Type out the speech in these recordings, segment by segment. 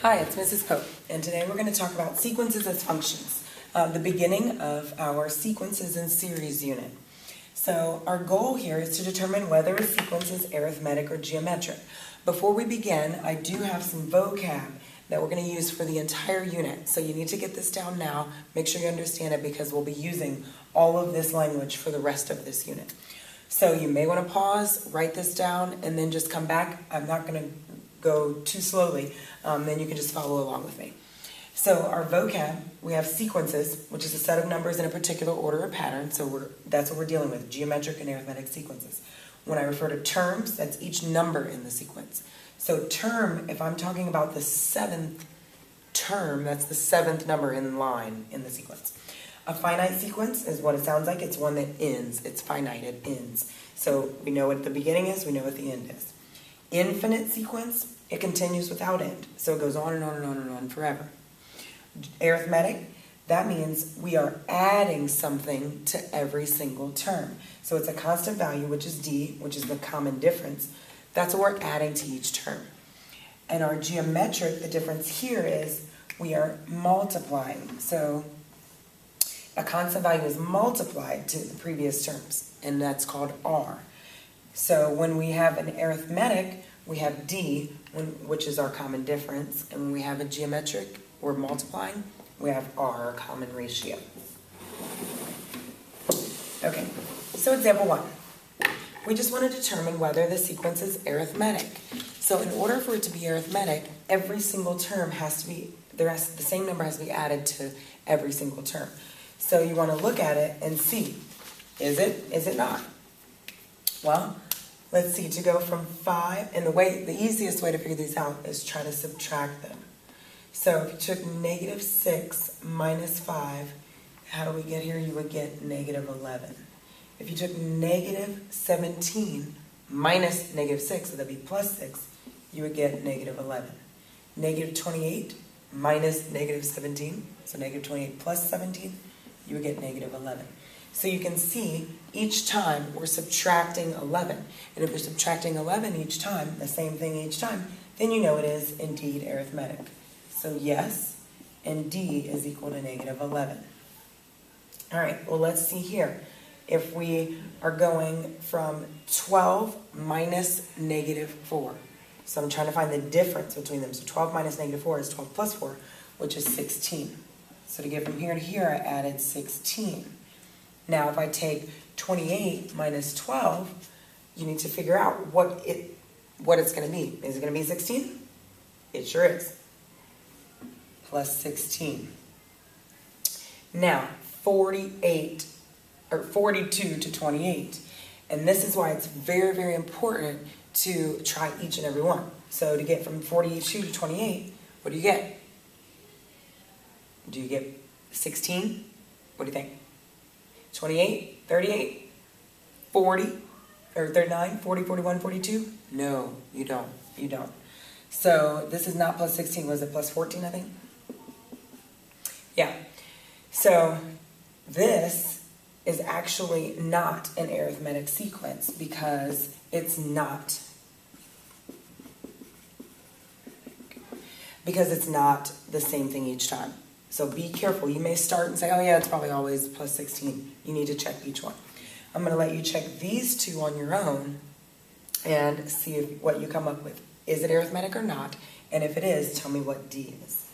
Hi, it's Mrs. Pope, and today we're going to talk about sequences as functions, the beginning of our sequences and series unit. So our goal here is to determine whether a sequence is arithmetic or geometric. Before we begin, I do have some vocab that we're going to use for the entire unit. So you need to get this down now, make sure you understand it because we'll be using all of this language for the rest of this unit. So you may want to pause, write this down, and then just come back. I'm not going to go too slowly, then you can just follow along with me. So our vocab, we have sequences, which is a set of numbers in a particular order or pattern. So that's what we're dealing with, geometric and arithmetic sequences. When I refer to terms, that's each number in the sequence. So term, if I'm talking about the seventh term, that's the seventh number in line in the sequence. A finite sequence is what it sounds like. It's one that ends. It's finite. It ends. So we know what the beginning is. We know what the end is. Infinite sequence, it continues without end. So it goes on and on and on and on forever. Arithmetic, that means we are adding something to every single term. So it's a constant value, which is D, which is the common difference. That's what we're adding to each term. And our geometric, the difference here is we are multiplying. So a constant value is multiplied to the previous terms, and that's called R. So when we have an arithmetic, we have D, which is our common difference. And when we have a geometric, we're multiplying, we have R, our common ratio. Okay, so example 1. We just want to determine whether the sequence is arithmetic. So in order for it to be arithmetic, every single term has to be, the same number has to be added to every single term. So you want to look at it and see, is it not? Well, let's see, to go from 5, and the easiest way to figure these out is try to subtract them. So if you took negative 6 minus 5, how do we get here? You would get negative 11. If you took negative 17 minus negative 6, so that'd be plus 6, you would get negative 11. Negative 28 minus negative 17, so negative 28 plus 17, you would get negative 11. So you can see each time we're subtracting 11. And if we're subtracting 11 each time, the same thing each time, then you know it is indeed arithmetic. So yes, and D is equal to negative 11. All right, well let's see here. If we are going from 12 minus negative 4. So I'm trying to find the difference between them. So 12 minus negative 4 is 12 plus 4, which is 16. So to get from here to here, I added 16. Now, if I take 28 minus 12, you need to figure out what it's going to be. Is it going to be 16? It sure is. Plus 16. Now, 42 to 28. And this is why it's very, very important to try each and every one. So to get from 42 to 28, what do you get? Do you get 16? What do you think? 28, 38, 40, or 39, 40, 41, 42? No, you don't. You don't. So this is not plus 16. Was it plus 14, I think? Yeah. So this is actually not an arithmetic sequence because it's not. Because it's not the same thing each time. So be careful. You may start and say, oh yeah, it's probably always plus 16. You need to check each one. I'm going to let you check these two on your own and see what you come up with. Is it arithmetic or not? And if it is, tell me what D is.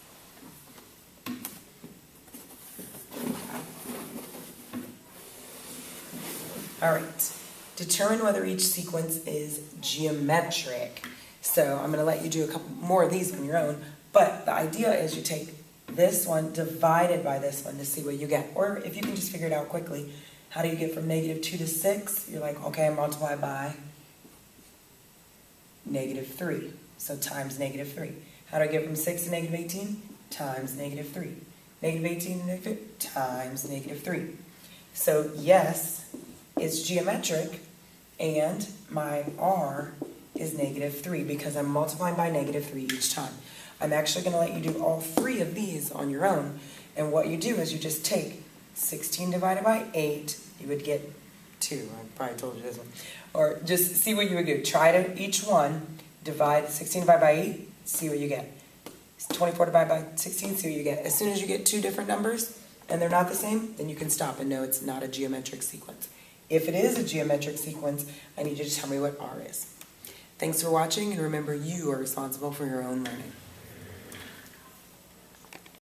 All right. Determine whether each sequence is geometric. So I'm going to let you do a couple more of these on your own. But the idea is you take this one divided by this one to see what you get. Or if you can just figure it out quickly, how do you get from negative 2 to 6? You're like, okay, multiply by negative 3. So times negative 3. How do I get from 6 to negative 18? Times negative 3. Negative 18 to negative 3 times negative 3. So yes, it's geometric, and my R is negative 3 because I'm multiplying by negative 3 each time. I'm actually going to let you do all 3 of these on your own. And what you do is you just take 16 divided by 8. You would get 2. I probably told you this one. Or just see what you would do. Try to each one divide 16 divided by 8. See what you get. 24 divided by 16, see what you get. As soon as you get two different numbers and they're not the same, then you can stop and know it's not a geometric sequence. If it is a geometric sequence, I need you to tell me what R is. Thanks for watching, and remember, you are responsible for your own learning.